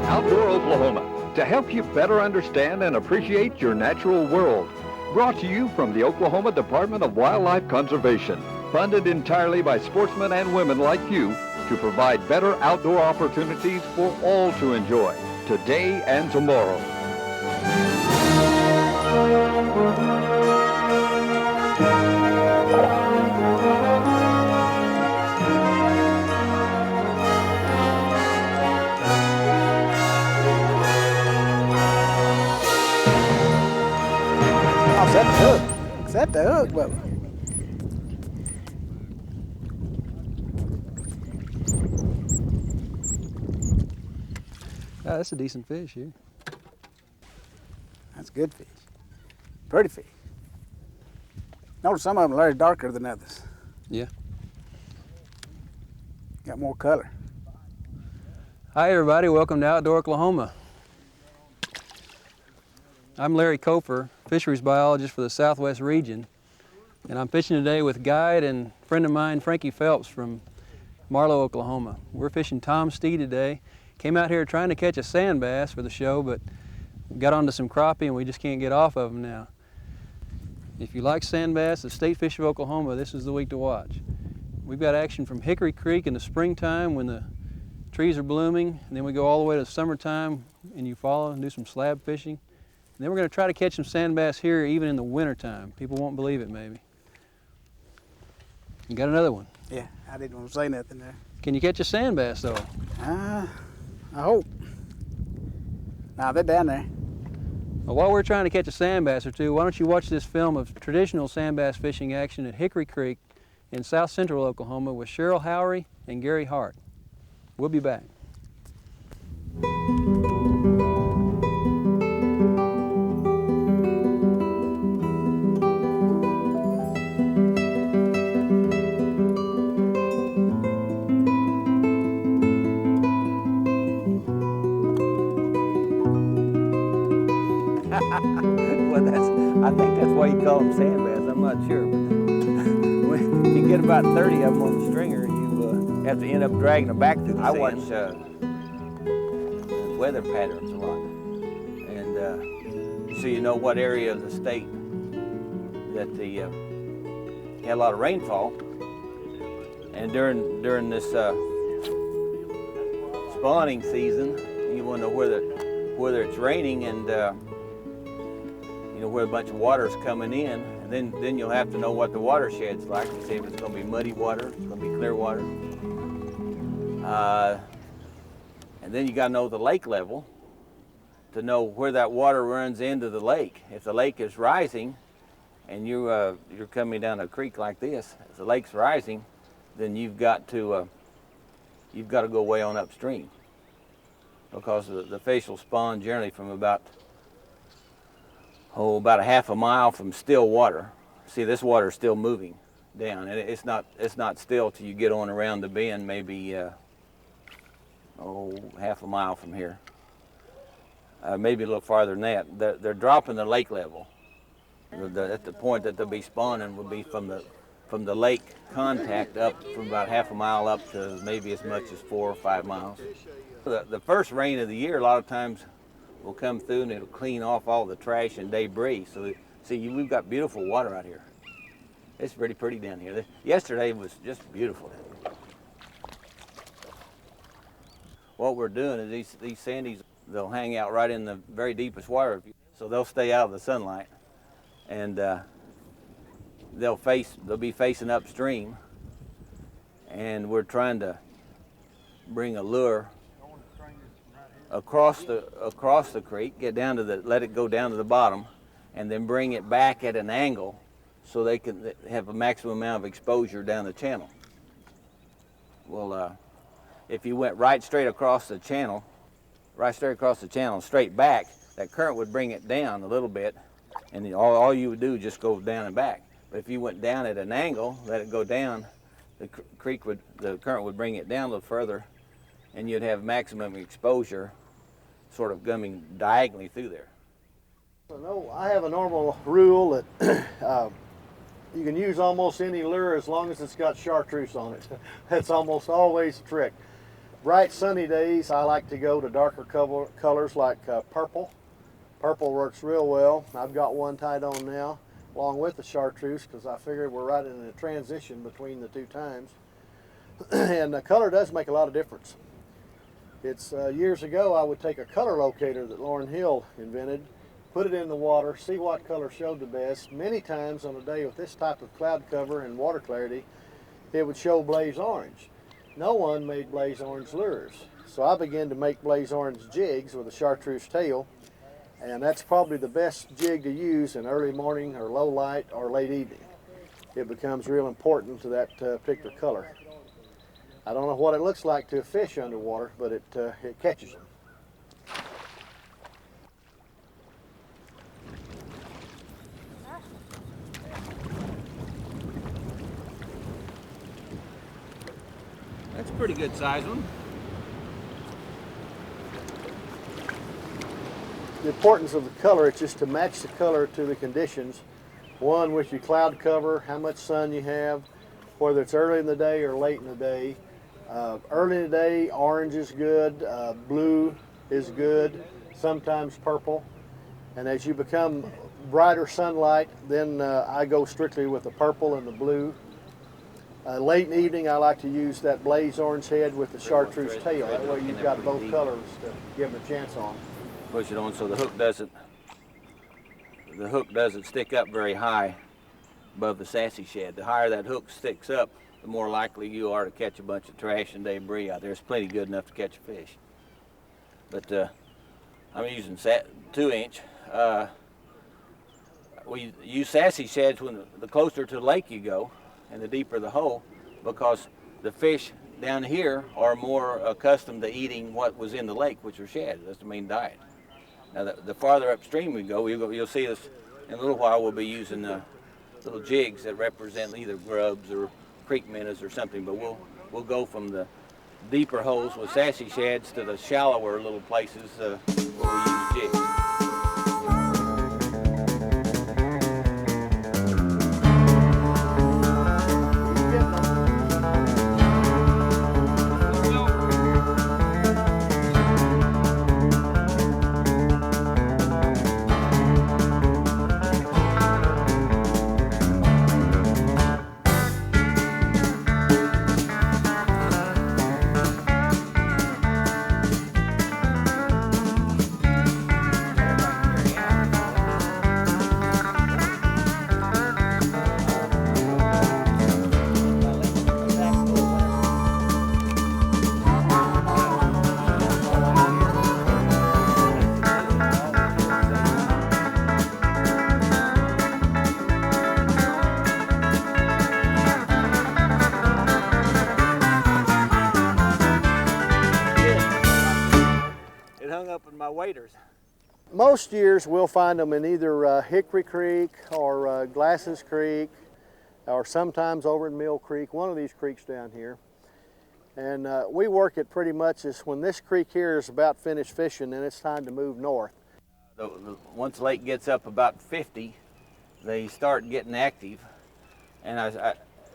Outdoor Oklahoma, to help you better understand and appreciate your natural world. Brought to you from the Oklahoma Department of Wildlife Conservation, funded entirely by sportsmen and women like you to provide better outdoor opportunities for all to enjoy, today and tomorrow. Is that the hook? Is that the hook, Bubba? Oh, that's a decent fish here. That's good fish. Pretty fish. Notice some of them are a little darker than others. Yeah. Got more color. Hi everybody, welcome to Outdoor Oklahoma. I'm Larry Cofer, fisheries biologist for the Southwest region, and I'm fishing today with guide and friend of mine, Frankie Phelps from Marlow, Oklahoma. We're fishing Tom Stee today. Came out here trying to catch a sand bass for the show, but got onto some crappie and we just can't get off of them now. If you like sand bass, the state fish of Oklahoma, this is the week to watch. We've got action from Hickory Creek in the springtime when the trees are blooming, and then we go all the way to summertime in Eufaula and do some slab fishing. And then we're going to try to catch some sand bass here even in the wintertime. People won't believe it, maybe. You got another one? Yeah, I didn't want to say nothing there. Can you catch a sand bass, though? I hope. Nah, they're down there. Well, while we're trying to catch a sand bass or two, why don't you watch this film of traditional sand bass fishing action at Hickory Creek in south central Oklahoma with Sherrill, Howery, and Gary Hart. We'll be back. Well, I think that's why you call them sand bass. I'm not sure. But when you get about 30 of them on the stringer, you have to end up dragging them back through the sand. I watch weather patterns a lot, and so you know what area of the state that had a lot of rainfall, and during this spawning season, you want to know whether it's raining and you know where a bunch of water is coming in, and then you'll have to know what the watershed's like to see if it's going to be muddy water, it's going to be clear water, and then you got to know the lake level to know where that water runs into the lake. If the lake is rising, and you're coming down a creek like this, if the lake's rising, then you've got to go way on upstream, because the fish will spawn generally from about a half a mile from still water. See, this water is still moving down, and it's not still till you get on around the bend, maybe half a mile from here, maybe a little farther than that. They're dropping the lake level. At the point that they'll be spawning will be from the lake contact up from about half a mile up to maybe as much as 4 or 5 miles. The first rain of the year, a lot of times, will come through and it'll clean off all the trash and debris. So see, we've got beautiful water out here. It's really pretty down here. Yesterday was just beautiful. What we're doing is these sandies, they'll hang out right in the very deepest water, so they'll stay out of the sunlight, and they'll be facing upstream, and we're trying to bring a lure across the creek, let it go down to the bottom, and then bring it back at an angle so they can have a maximum amount of exposure down the channel. Well, if you went right straight across the channel, straight back, that current would bring it down a little bit, and all you would do is just go down and back. But if you went down at an angle, let it go down, the current would bring it down a little further, and you'd have maximum exposure sort of coming diagonally through there. No, I have a normal rule that you can use almost any lure as long as it's got chartreuse on it. That's almost always a trick. Bright sunny days, I like to go to darker colors like purple. Purple works real well. I've got one tied on now, along with the chartreuse, because I figured we're right in a transition between the two times. And the color does make a lot of difference. It's years ago I would take a color locator that Lauren Hill invented, put it in the water, see what color showed the best. Many times on a day with this type of cloud cover and water clarity, it would show blaze orange. No one made blaze orange lures. So I began to make blaze orange jigs with a chartreuse tail, and that's probably the best jig to use in early morning or low light or late evening. It becomes real important to that particular color. I don't know what it looks like to a fish underwater, but it catches them. That's a pretty good size one. The importance of the color is just to match the color to the conditions. One, with your cloud cover, how much sun you have, whether it's early in the day or late in the day. Early in the day, orange is good, blue is good, sometimes purple. And as you become brighter sunlight, then I go strictly with the purple and the blue. Late in the evening, I like to use that blaze orange head with the chartreuse tail. That way you've got both colors to give them a chance on. Push it on so the hook doesn't stick up very high above the sassy shad. The higher that hook sticks up, the more likely you are to catch a bunch of trash and debris out there. It's plenty good enough to catch a fish. But I'm using 2-inch. We use sassy shads when the closer to the lake you go and the deeper the hole, because the fish down here are more accustomed to eating what was in the lake, which are shad. That's the main diet. Now, the farther upstream we go, you'll see us in a little while. We'll be using little jigs that represent either grubs or creek minnows or something. But we'll go from the deeper holes with sassy shads to the shallower little places where we use jigs. Waders. Most years we'll find them in either Hickory Creek or Glasses Creek, or sometimes over in Mill Creek, one of these creeks down here. And we work it pretty much as when this creek here is about finished fishing, then it's time to move north. Once the lake gets up about 50, they start getting active, and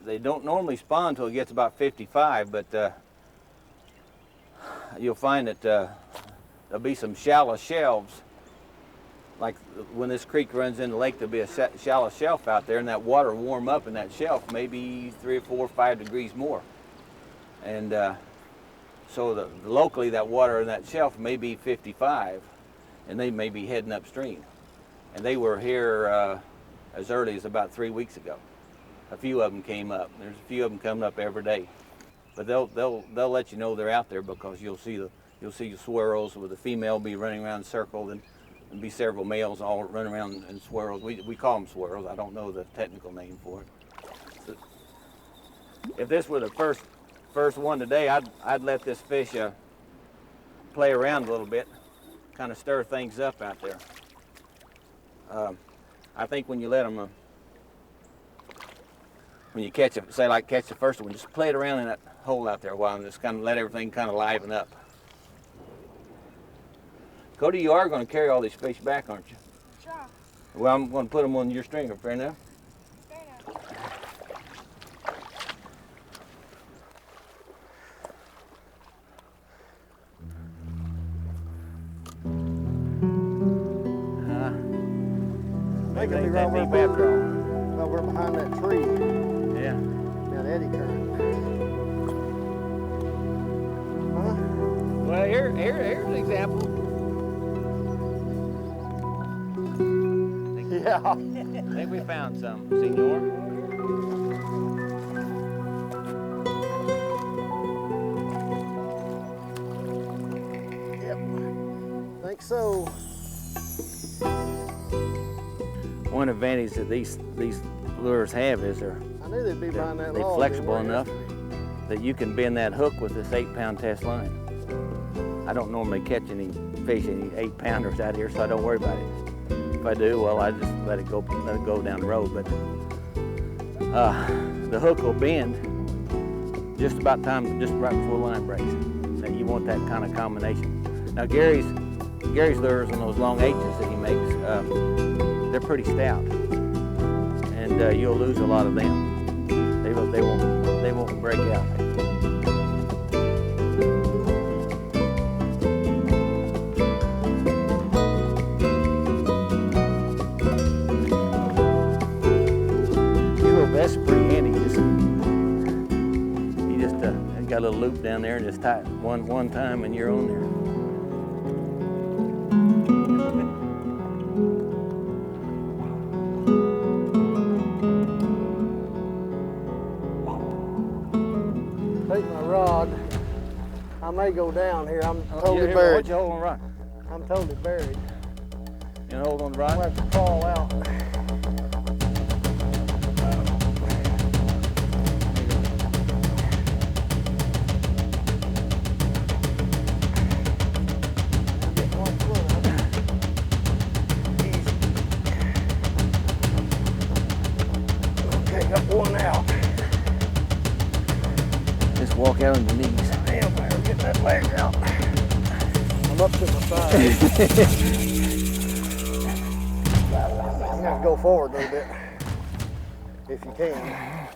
they don't normally spawn until it gets about 55, but you'll find that there'll be some shallow shelves. Like when this creek runs in the lake, there'll be a shallow shelf out there, and that water will warm up in that shelf maybe 3 or 4 or 5 degrees more. And so locally that water in that shelf may be 55, and they may be heading upstream. And they were here as early as about 3 weeks ago. A few of them came up. There's a few of them coming up every day. But they'll let you know they're out there, because you'll see the swirls with the female be running around in a circle, and be several males all running around in swirls. We call them swirls. I don't know the technical name for it. So if this were the first one today, I'd let this fish play around a little bit, kind of stir things up out there. I think when you let them, when you catch it, say like catch the first one, just play it around in that hole out there a while and just kind of let everything kind of liven up. Cody, you are going to carry all these fish back, aren't you? Sure. Well, I'm going to put them on your stringer, fair enough? Fair enough. They could be ain't right that deep over, after all. over behind that tree. Yeah. That eddy current. Huh? Well, here's an example. Yeah. I think we found some, senor. Yep. Think so. One advantage that these lures have is I knew they'd be behind that they're log. flexible They were enough that you can bend that hook with this 8-pound test line. I don't normally catch any fish, any 8-pounders out here, so I don't worry about it. If I do, well, I just let it go down the road. But the hook will bend just about right before line breaks. Now you want that kind of combination. Now Gary's lures on those long H's that he makes, they're pretty stout, and you'll lose a lot of them. They won't break out. That's pretty handy. You just got a little loop down there and just tie it one time and you're on there. Take my rod. I may go down here. I'm totally Here, buried. you hold on the rod. I'm totally buried. You know, hold on the I'll rod. have to crawl out. One out. Just walk out on your knees. Damn, I gotta get that leg out. I'm up to my thigh. You have to go forward a little bit, if you can.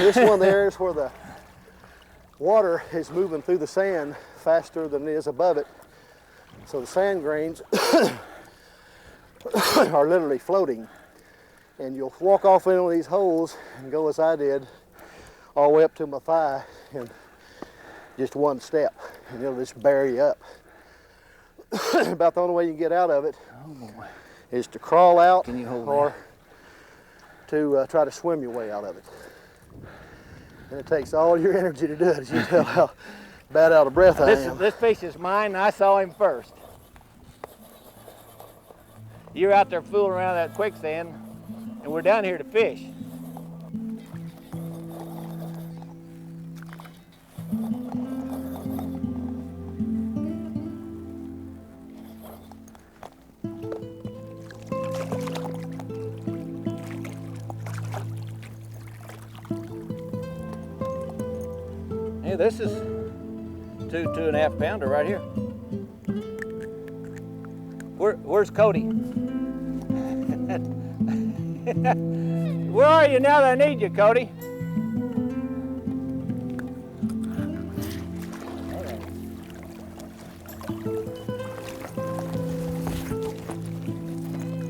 This one there is where the water is moving through the sand faster than it is above it. So the sand grains are literally floating. And you'll walk off in one of these holes and go as I did, all the way up to my thigh in just one step, and it'll just bury you up. About the only way you can get out of it is to crawl out or to try to swim your way out of it. And it takes all your energy to do it, as you tell how bad out of breath I am. This fish is mine, and I saw him first. You're out there fooling around that quicksand, and we're down here to fish. Hey, this is two and a half pounder right here. Where's Cody? Where are you now that I need you, Cody?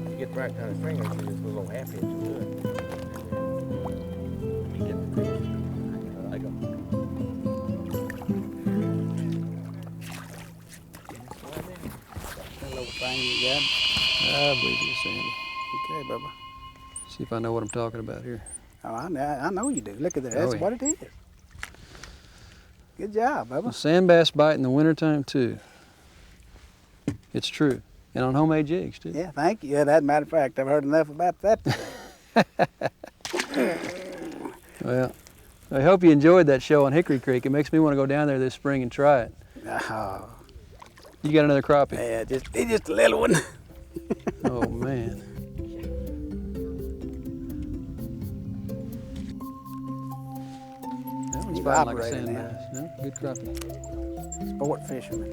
You get the right kind of string, it's just a little half hitch and do it. Let me get the fish. I go. Hello, thing you got. I believe you, Sandy. Okay, Bubba. See if I know what I'm talking about here. Oh, I know you do. Look at that. That's yeah. what it is. Good job, Well, Bubba. sand bass bite in the wintertime too. It's true. And on homemade jigs too. Yeah, thank you. Yeah, that matter of fact, I've heard enough about that today. Well, I hope you enjoyed that show on Hickory Creek. It makes me want to go down there this spring and try it. Oh, You got another crappie? yeah, it's just a little one. Oh man. That one's He's biting like a operating sand now. bass. No, good crappie. Sport fisherman.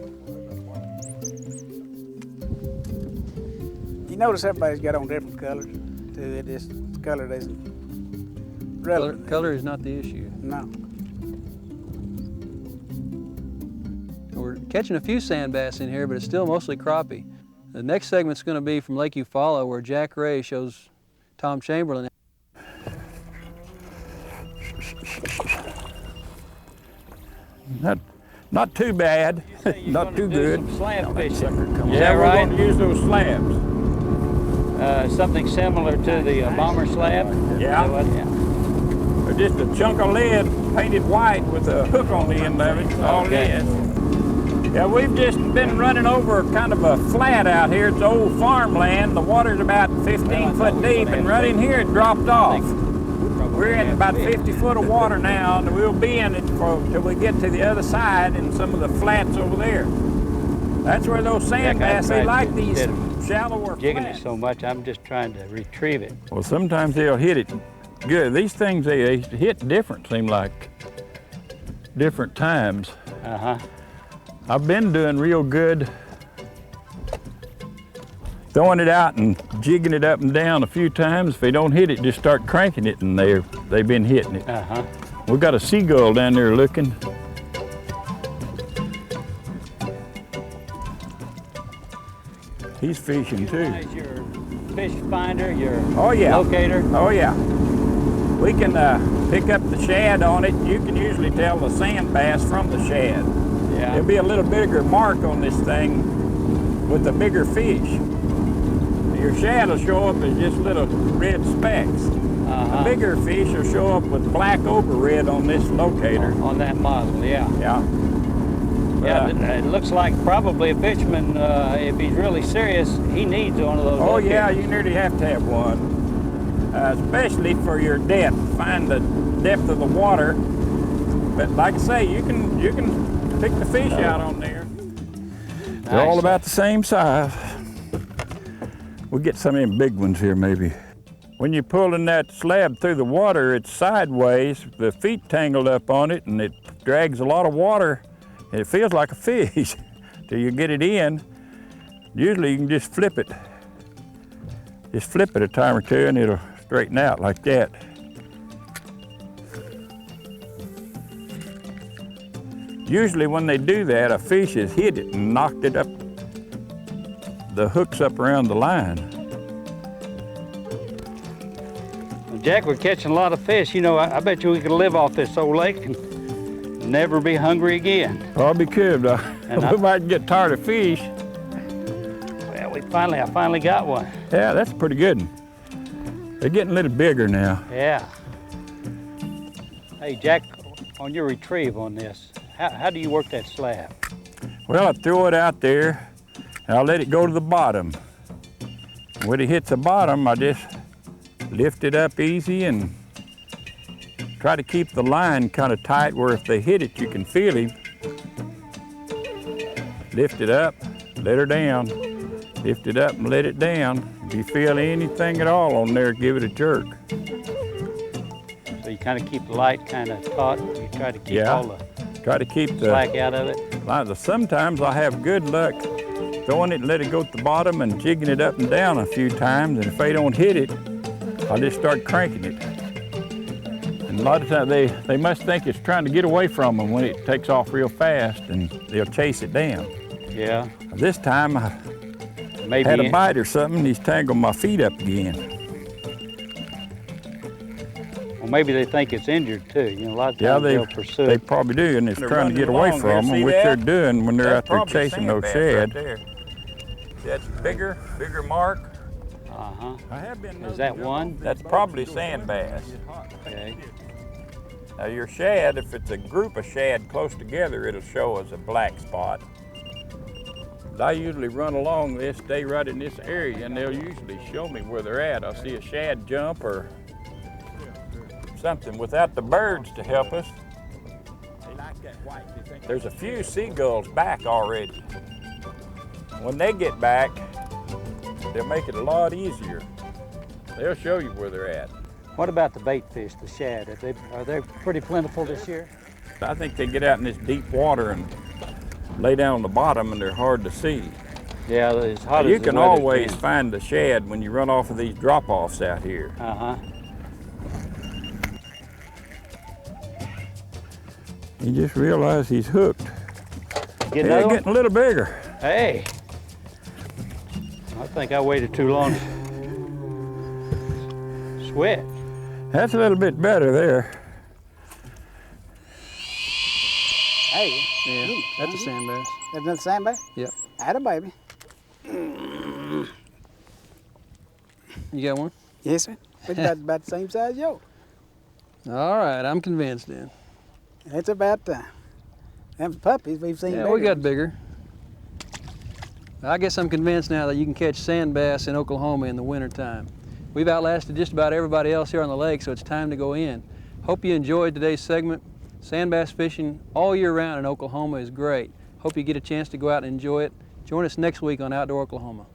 You notice everybody's got on different colors too. This color isn't relevant. Color is not the issue. No. We're catching a few sand bass in here, but it's still mostly crappie. The next segment's going to be from Lake Eufaula, where Jack Ray shows Tom Chamberlain. Not too bad, not too good. Some slab fishing. Yeah, we're right? going to use those slabs. Something similar to the bomber slab? Yeah. Is that what- Just a chunk of lead painted white with a hook on the end of it, all it Okay. is. Yeah, we've just been running over kind of a flat out here. It's old farmland. The water's about 15 foot deep, and right in here it dropped off. We're in about 50 foot of water now, and we'll be in it till we get to the other side and some of the flats over there. That's where those sand bass, they like these shallower Jigging it flats. so much, I'm just trying to retrieve it. Well, sometimes they'll hit it good. These things, they hit different, seem like, different times. Uh-huh. I've been doing real good throwing it out and jigging it up and down a few times. If they don't hit it, just start cranking it, and they've been hitting it. Uh-huh. We've got a seagull down there looking. He's fishing too. Is your fish finder, your Oh yeah. locator? Oh yeah. We can pick up the shad on it. You can usually tell the sand bass from the shad. Yeah. There'll be a little bigger mark on this thing with the bigger fish. Your shad will show up as just little red specks. Uh-huh. The bigger fish will show up with black over red on this locator. On that muzzle, yeah. Yeah. Yeah, it looks like probably a fisherman, if he's really serious, he needs one of those. Oh locators. yeah, you nearly have to have one. Especially for your depth. Find the depth of the water. But like I say, you can pick the fish out on there. They're all about the same size. We'll get some of them big ones here maybe. When you're pulling that slab through the water, it's sideways, the feet tangled up on it, and it drags a lot of water, and it feels like a fish till you get it in. Usually you can just flip it. Just flip it a time or two and it'll straighten out like that. Usually when they do that, a fish has hit it and knocked it up, the hooks up around the line. Well, Jack, we're catching a lot of fish. You know, I bet you we could live off this old lake and never be hungry again. Probably could, but we might get tired of fish. Well, I finally got one. Yeah, that's a pretty good one. They're getting a little bigger now. Yeah. Hey, Jack, on your retrieve on this, how do you work that slab? Well, I throw it out there and I'll let it go to the bottom. When it hits the bottom, I just lift it up easy and try to keep the line kind of tight where if they hit it, you can feel him. Lift it up, let her down. Lift it up and let it down. If you feel anything at all on there, give it a jerk. So you kind of keep the light kind of taut. You try to keep all the Try to keep the slack out of it. Sometimes I have good luck throwing it and let it go to the bottom and jigging it up and down a few times, and if they don't hit it, I just start cranking it. And a lot of times they must think it's trying to get away from them when it takes off real fast, and they'll chase it down. Yeah. This time I Maybe had a bite or something, and he's tangled my feet up again. Well, maybe they think it's injured too. You know, a lot of times they'll pursue they it. probably do, and it's trying to get away from them, which they're doing when they're out there chasing those shad. That's bigger mark. Uh-huh. I have been. Is that one? That's probably sand bass. Okay. Now your shad, if it's a group of shad close together, it'll show as a black spot. But I usually run along this, stay right in this area, and they'll usually show me where they're at. I'll see a shad jump or something without the birds to help us. There's a few seagulls back already. When they get back, they'll make it a lot easier. They'll show you where they're at. What about the bait fish, the shad? Are they pretty plentiful this year? I think they get out in this deep water and lay down on the bottom, and they're hard to see. Yeah, as hot as You the can weather's always been. find the shad when you run off of these drop-offs out here. Uh-huh. He just realized he's hooked. Get They're another getting a little bigger. one? Hey. think I waited too long. Sweat. That's a little bit better there. Hey, Yeah, that's a sand bass. that's another sand bass? Yep. Atta baby. You got one? Yes, sir. It's about the same size as yours. All right, I'm convinced then. It's about them puppies we've seen. Yeah, bigger we got ones. bigger. I guess I'm convinced now that you can catch sand bass in Oklahoma in the wintertime. We've outlasted just about everybody else here on the lake, so it's time to go in. Hope you enjoyed today's segment. Sand bass fishing all year round in Oklahoma is great. Hope you get a chance to go out and enjoy it. Join us next week on Outdoor Oklahoma.